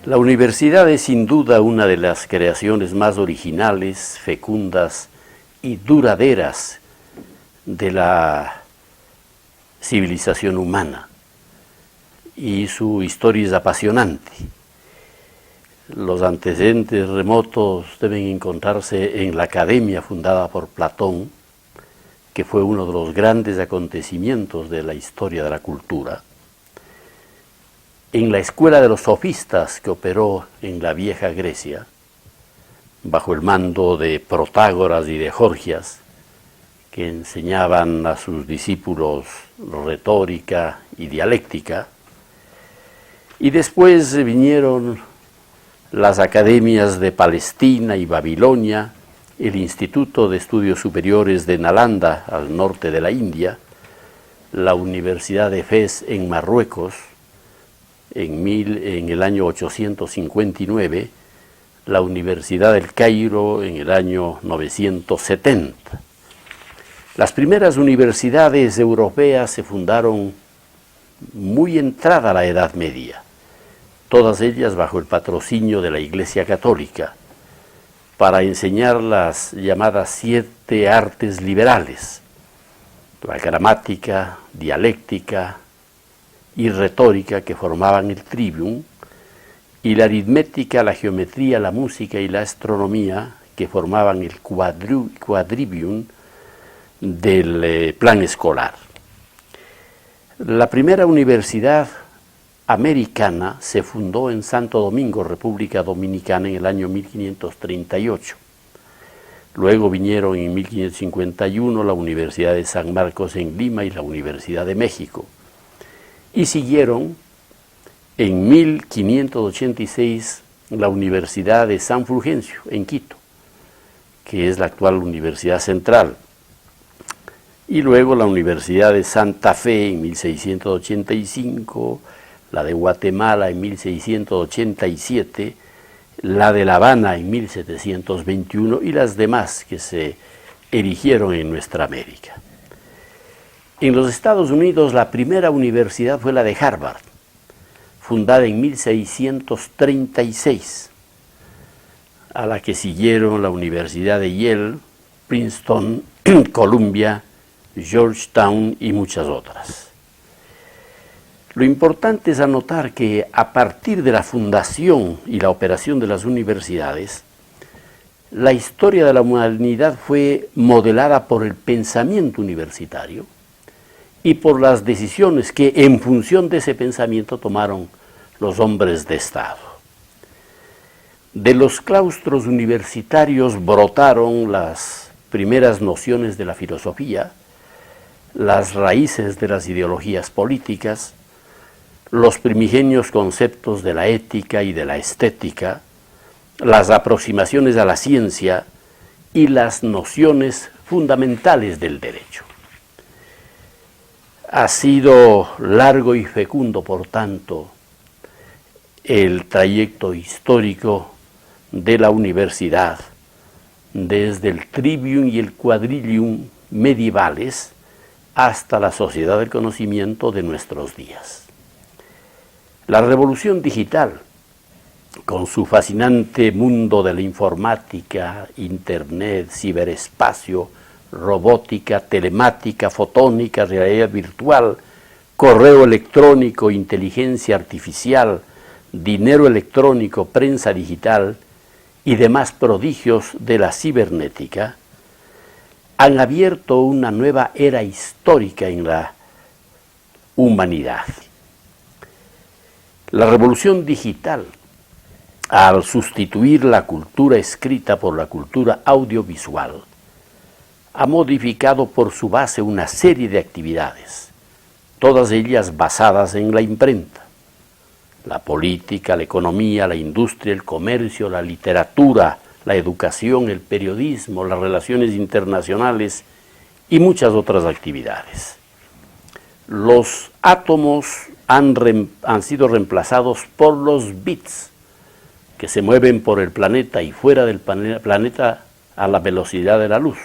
La universidad es sin duda una de las creaciones más originales, fecundas y duraderas de la civilización humana, y su historia es apasionante. Los antecedentes remotos deben encontrarse en la academia fundada por Platón, que fue uno de los grandes acontecimientos de la historia de la cultura, en la escuela de los sofistas que operó en la vieja Grecia, bajo el mando de Protágoras y de Gorgias, que enseñaban a sus discípulos retórica y dialéctica, y después vinieron las academias de Palestina y Babilonia, el Instituto de Estudios Superiores de Nalanda, al norte de la India, la Universidad de Fez en Marruecos, en el año 859, la Universidad del Cairo en el año 970. Las primeras universidades europeas se fundaron muy entrada la Edad Media, todas ellas bajo el patrocinio de la Iglesia Católica, para enseñar las llamadas 7 artes liberales: la gramática, dialéctica y retórica, que formaban el trivium, y la aritmética, la geometría, la música y la astronomía, que formaban el quadrivium del plan escolar. La primera universidad americana se fundó en Santo Domingo, República Dominicana, en el año 1538. Luego vinieron en 1551 la Universidad de San Marcos en Lima y la Universidad de México. Y siguieron en 1586 la Universidad de San Fulgencio en Quito, que es la actual Universidad Central. Y luego la Universidad de Santa Fe en 1685, la de Guatemala en 1687, la de La Habana en 1721 y las demás que se erigieron en nuestra América. En los Estados Unidos la primera universidad fue la de Harvard, fundada en 1636, a la que siguieron la Universidad de Yale, Princeton, Columbia, Georgetown y muchas otras. Lo importante es anotar que a partir de la fundación y la operación de las universidades, la historia de la humanidad fue modelada por el pensamiento universitario y por las decisiones que en función de ese pensamiento tomaron los hombres de Estado. De los claustros universitarios brotaron las primeras nociones de la filosofía, las raíces de las ideologías políticas, los primigenios conceptos de la ética y de la estética, las aproximaciones a la ciencia y las nociones fundamentales del derecho. Ha sido largo y fecundo, por tanto, el trayecto histórico de la universidad, desde el trivium y el quadrivium medievales hasta la sociedad del conocimiento de nuestros días. La revolución digital, con su fascinante mundo de la informática, internet, ciberespacio, robótica, telemática, fotónica, realidad virtual, correo electrónico, inteligencia artificial, dinero electrónico, prensa digital y demás prodigios de la cibernética, han abierto una nueva era histórica en la humanidad. La revolución digital, al sustituir la cultura escrita por la cultura audiovisual, ha modificado por su base una serie de actividades, todas ellas basadas en la imprenta: la política, la economía, la industria, el comercio, la literatura, la educación, el periodismo, las relaciones internacionales y muchas otras actividades. Los átomos han sido reemplazados por los bits, que se mueven por el planeta y fuera del planeta a la velocidad de la luz,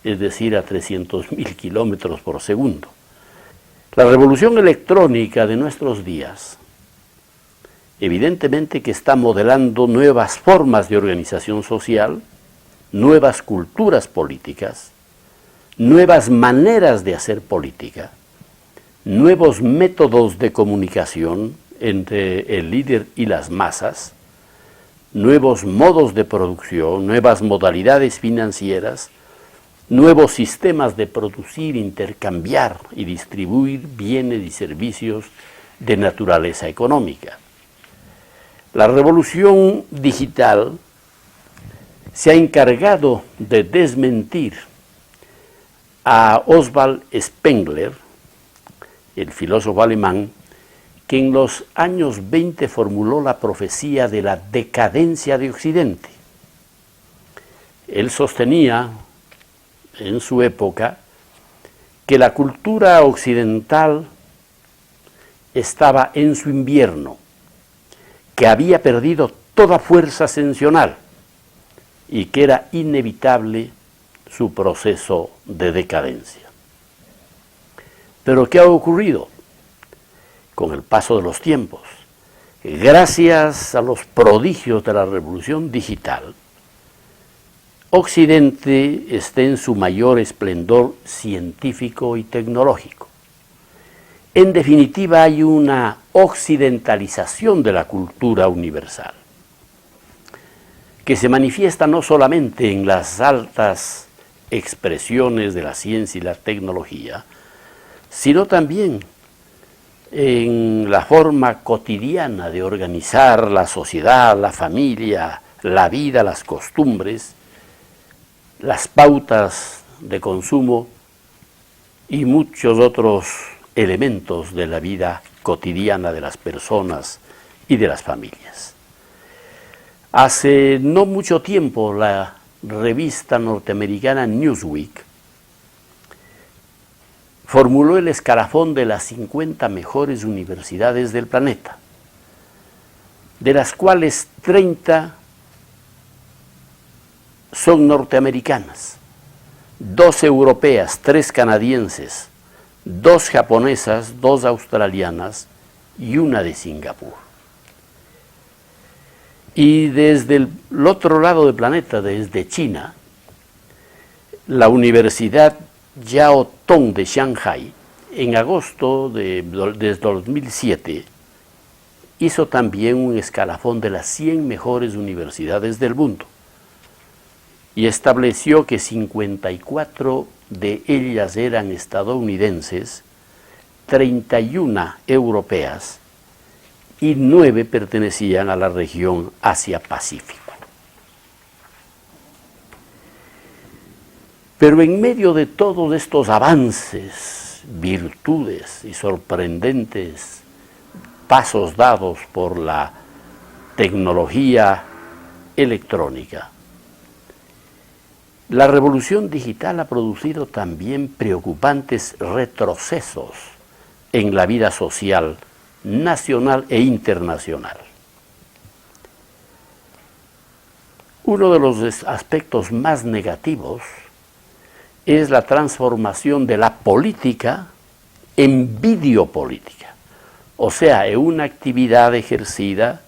es decir, a 300.000 kilómetros por segundo. La revolución electrónica de nuestros días evidentemente que está modelando nuevas formas de organización social, nuevas culturas políticas, nuevas maneras de hacer política, nuevos métodos de comunicación entre el líder y las masas, nuevos modos de producción, nuevas modalidades financieras, nuevos sistemas de producir, intercambiar y distribuir bienes y servicios de naturaleza económica. La revolución digital se ha encargado de desmentir a Oswald Spengler, el filósofo alemán, que en los años 20 formuló la profecía de la decadencia de Occidente. Él sostenía en su época que la cultura occidental estaba en su invierno, que había perdido toda fuerza ascensional y que era inevitable su proceso de decadencia. Pero ¿qué ha ocurrido? Con el paso de los tiempos, gracias a los prodigios de la revolución digital, Occidente está en su mayor esplendor científico y tecnológico. En definitiva, hay una occidentalización de la cultura universal, que se manifiesta no solamente en las altas expresiones de la ciencia y la tecnología, sino también en la forma cotidiana de organizar la sociedad, la familia, la vida, las costumbres, las pautas de consumo y muchos otros elementos de la vida cotidiana de las personas y de las familias. Hace no mucho tiempo la revista norteamericana Newsweek formuló el escalafón de las 50 mejores universidades del planeta, de las cuales 30 son norteamericanas, 2 europeas, 3 canadienses, 2 japonesas, 2 australianas y 1 de Singapur. Y desde el otro lado del planeta, desde China, la Universidad Jiao Tong de Shanghai, en agosto desde 2007, hizo también un escalafón de las 100 mejores universidades del mundo y estableció que 54 de ellas eran estadounidenses, 31 europeas y 9 pertenecían a la región Asia-Pacífico. Pero en medio de todos estos avances, virtudes y sorprendentes pasos dados por la tecnología electrónica, la revolución digital ha producido también preocupantes retrocesos en la vida social nacional e internacional. Uno de los aspectos más negativos es la transformación de la política en videopolítica, o sea, en una actividad ejercida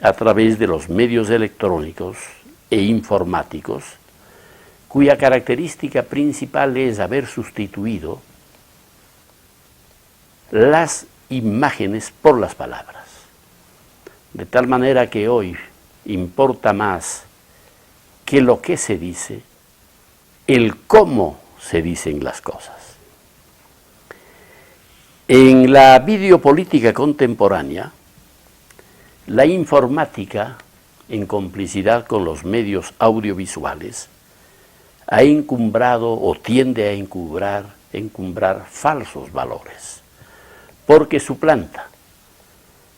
a través de los medios electrónicos e informáticos, cuya característica principal es haber sustituido las imágenes por las palabras. De tal manera que hoy importa más que lo que se dice, el cómo se dicen las cosas. En la videopolítica contemporánea, la informática, en complicidad con los medios audiovisuales, ha encumbrado o tiende a encumbrar falsos valores, porque suplanta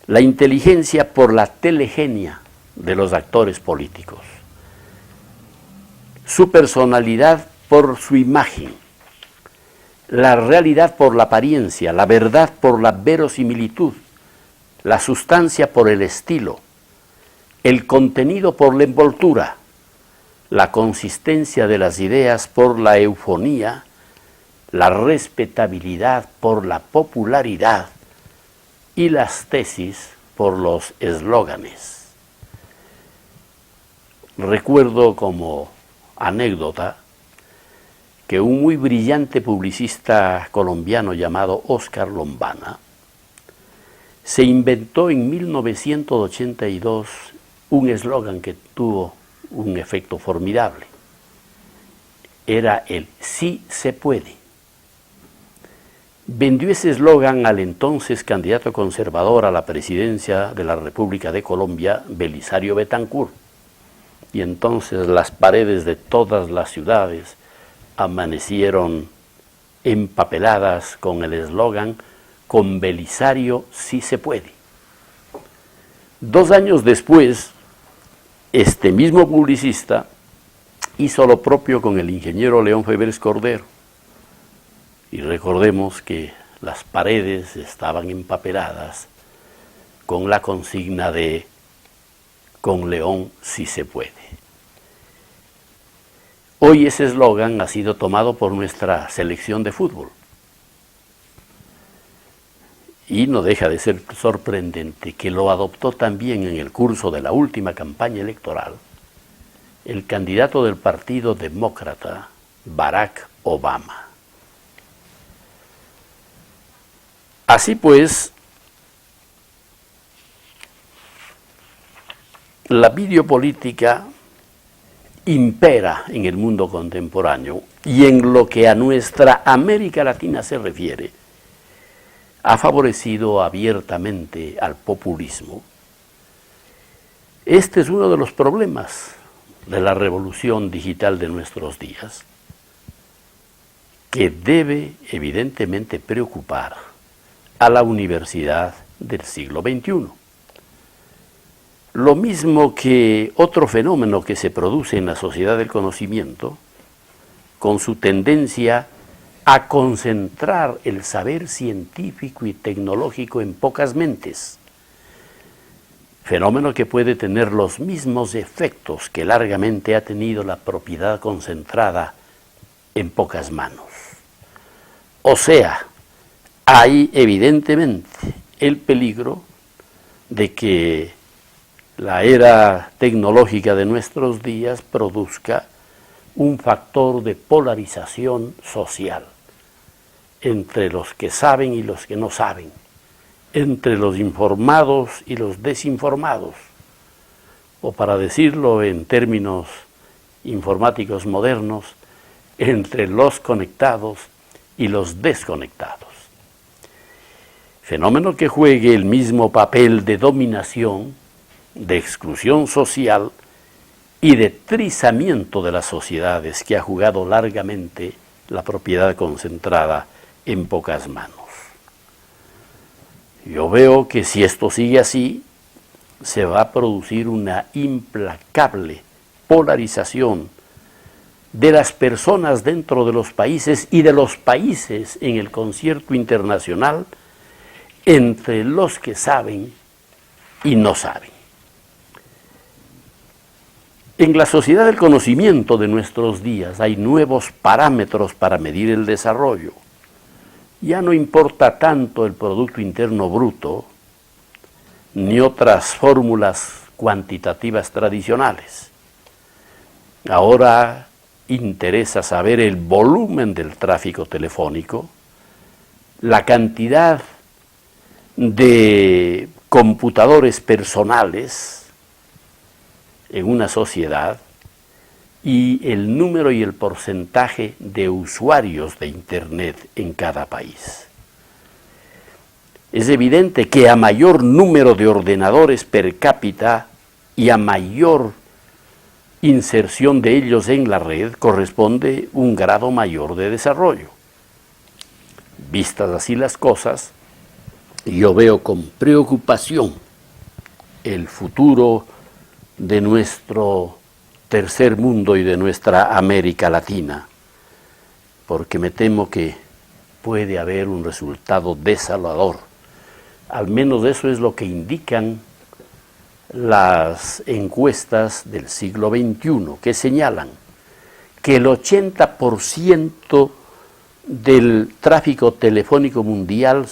la inteligencia por la telegenia de los actores políticos, su personalidad por su imagen, la realidad por la apariencia, la verdad por la verosimilitud, la sustancia por el estilo, el contenido por la envoltura, la consistencia de las ideas por la eufonía, la respetabilidad por la popularidad y las tesis por los eslóganes. Recuerdo como anécdota que un muy brillante publicista colombiano llamado Oscar Lombana se inventó en 1982 un eslogan que tuvo un efecto formidable. Era el "sí se puede". Vendió ese eslogan al entonces candidato conservador a la presidencia de la República de Colombia, Belisario Betancur. Y entonces las paredes de todas las ciudades amanecieron empapeladas con el eslogan "Con Belisario sí se puede". 2 años después, este mismo publicista hizo lo propio con el ingeniero León Febres Cordero. Y recordemos que las paredes estaban empapeladas con la consigna de "Con León sí se puede". Hoy ese eslogan ha sido tomado por nuestra selección de fútbol. Y no deja de ser sorprendente que lo adoptó también en el curso de la última campaña electoral el candidato del Partido Demócrata, Barack Obama. Así pues, la videopolítica impera en el mundo contemporáneo y en lo que a nuestra América Latina se refiere, ha favorecido abiertamente al populismo. Este es uno de los problemas de la revolución digital de nuestros días, que debe evidentemente preocupar a la universidad del siglo XXI. Lo mismo que otro fenómeno que se produce en la sociedad del conocimiento, con su tendencia a concentrar el saber científico y tecnológico en pocas mentes, fenómeno que puede tener los mismos efectos que largamente ha tenido la propiedad concentrada en pocas manos. O sea, hay evidentemente el peligro de que la era tecnológica de nuestros días produzca un factor de polarización social entre los que saben y los que no saben, entre los informados y los desinformados, o para decirlo en términos informáticos modernos, entre los conectados y los desconectados. Fenómeno que juegue el mismo papel de dominación, de exclusión social y de trizamiento de las sociedades que ha jugado largamente la propiedad concentrada en pocas manos. Yo veo que si esto sigue así, se va a producir una implacable polarización de las personas dentro de los países y de los países en el concierto internacional entre los que saben y no saben. En la sociedad del conocimiento de nuestros días hay nuevos parámetros para medir el desarrollo. Ya no importa tanto el Producto Interno Bruto, ni otras fórmulas cuantitativas tradicionales. Ahora interesa saber el volumen del tráfico telefónico, la cantidad de computadores personales en una sociedad y el número y el porcentaje de usuarios de Internet en cada país. Es evidente que a mayor número de ordenadores per cápita y a mayor inserción de ellos en la red corresponde un grado mayor de desarrollo. Vistas así las cosas, yo veo con preocupación el futuro de nuestro tercer mundo y de nuestra América Latina, porque me temo que puede haber un resultado desolador. Al menos eso es lo que indican las encuestas del siglo XXI, que señalan que el 80% del tráfico telefónico mundial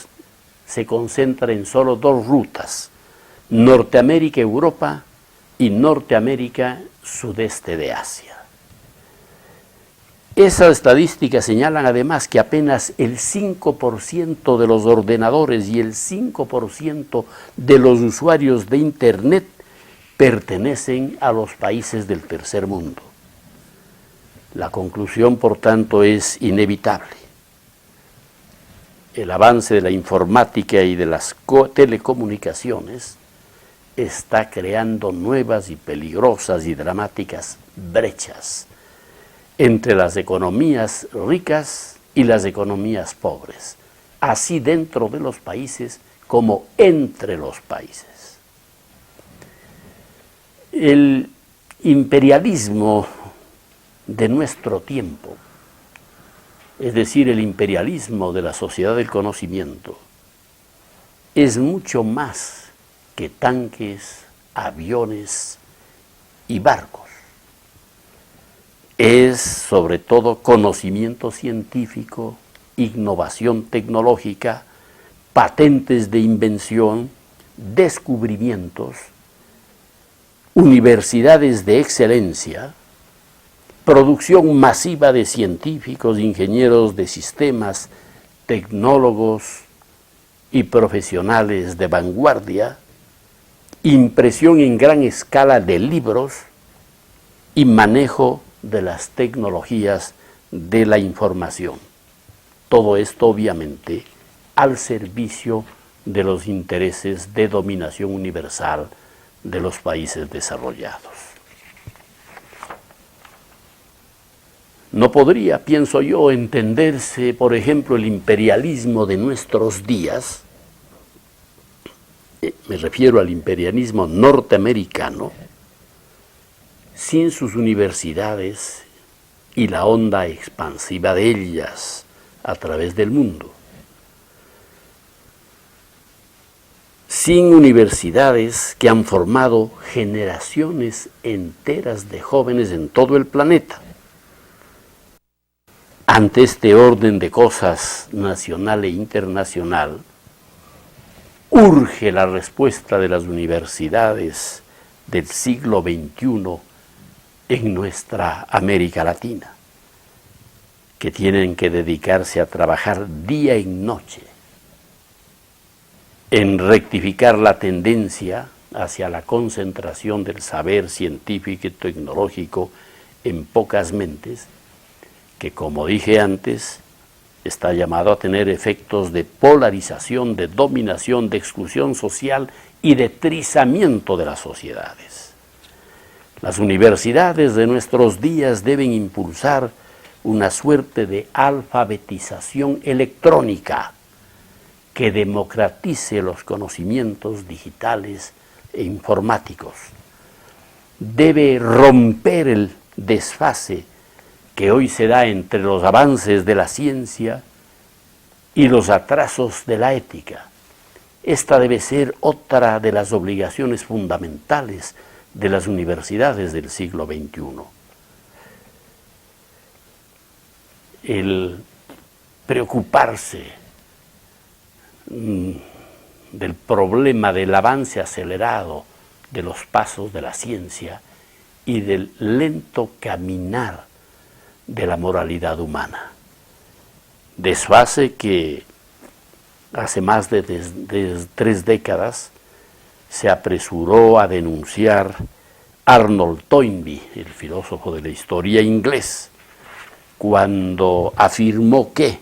se concentra en solo 2 rutas, Norteamérica, Europa y Norteamérica, sudeste de Asia. Esas estadísticas señalan además que apenas el 5% de los ordenadores y el 5% de los usuarios de Internet pertenecen a los países del tercer mundo. La conclusión, por tanto, es inevitable. El avance de la informática y de las telecomunicaciones está creando nuevas y peligrosas y dramáticas brechas entre las economías ricas y las economías pobres, así dentro de los países como entre los países. El imperialismo de nuestro tiempo, es decir, el imperialismo de la sociedad del conocimiento, es mucho más que tanques, aviones y barcos. Es sobre todo conocimiento científico, innovación tecnológica, patentes de invención, descubrimientos, universidades de excelencia, producción masiva de científicos, ingenieros de sistemas, tecnólogos y profesionales de vanguardia, impresión en gran escala de libros y manejo de las tecnologías de la información. Todo esto obviamente al servicio de los intereses de dominación universal de los países desarrollados. No podría, pienso yo, entenderse, por ejemplo, el imperialismo de nuestros días, me refiero al imperialismo norteamericano, sin sus universidades y la onda expansiva de ellas a través del mundo. Sin universidades que han formado generaciones enteras de jóvenes en todo el planeta. Ante este orden de cosas nacional e internacional, urge la respuesta de las universidades del siglo XXI en nuestra América Latina, que tienen que dedicarse a trabajar día y noche en rectificar la tendencia hacia la concentración del saber científico y tecnológico en pocas mentes, que, como dije antes, está llamado a tener efectos de polarización, de dominación, de exclusión social y de trizamiento de las sociedades. Las universidades de nuestros días deben impulsar una suerte de alfabetización electrónica que democratice los conocimientos digitales e informáticos. Debe romper el desfase que hoy se da entre los avances de la ciencia y los atrasos de la ética. Esta debe ser otra de las obligaciones fundamentales de las universidades del siglo XXI. El preocuparse del problema del avance acelerado de los pasos de la ciencia y del lento caminar de la moralidad humana. Desfase que hace más de 3 décadas se apresuró a denunciar Arnold Toynbee, el filósofo de la historia inglés, cuando afirmó que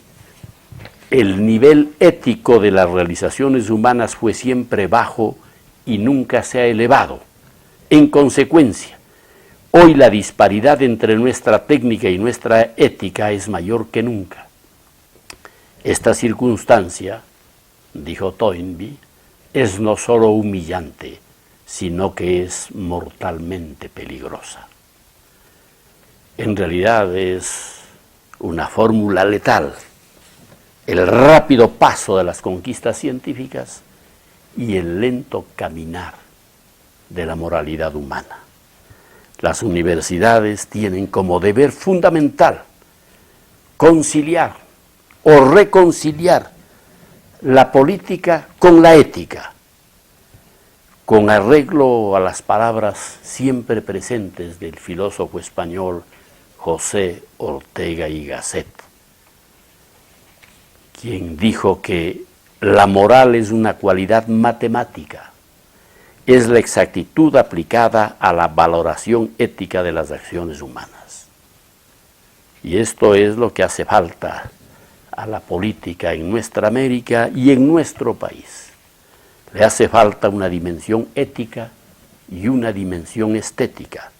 el nivel ético de las realizaciones humanas fue siempre bajo y nunca se ha elevado. En consecuencia, hoy la disparidad entre nuestra técnica y nuestra ética es mayor que nunca. Esta circunstancia, dijo Toynbee, es no solo humillante, sino que es mortalmente peligrosa. En realidad es una fórmula letal, el rápido paso de las conquistas científicas y el lento caminar de la moralidad humana. Las universidades tienen como deber fundamental conciliar o reconciliar la política con la ética, con arreglo a las palabras siempre presentes del filósofo español José Ortega y Gasset, quien dijo que la moral es una cualidad matemática, es la exactitud aplicada a la valoración ética de las acciones humanas. Y esto es lo que hace falta a la política en nuestra América y en nuestro país. Le hace falta una dimensión ética y una dimensión estética,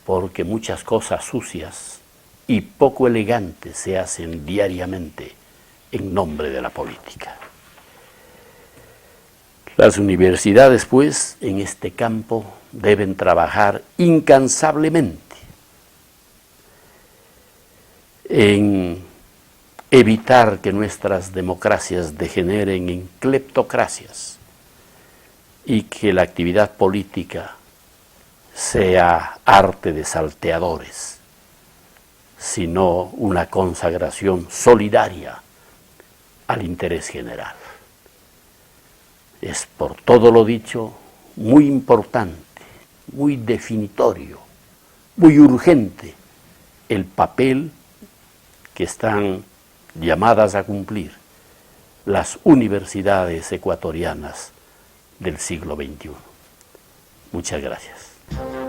porque muchas cosas sucias y poco elegantes se hacen diariamente en nombre de la política. Las universidades, pues, en este campo deben trabajar incansablemente en evitar que nuestras democracias degeneren en cleptocracias y que la actividad política sea arte de salteadores, sino una consagración solidaria al interés general. Es por todo lo dicho muy importante, muy definitorio, muy urgente el papel que están llamadas a cumplir las universidades ecuatorianas del siglo XXI. Muchas gracias.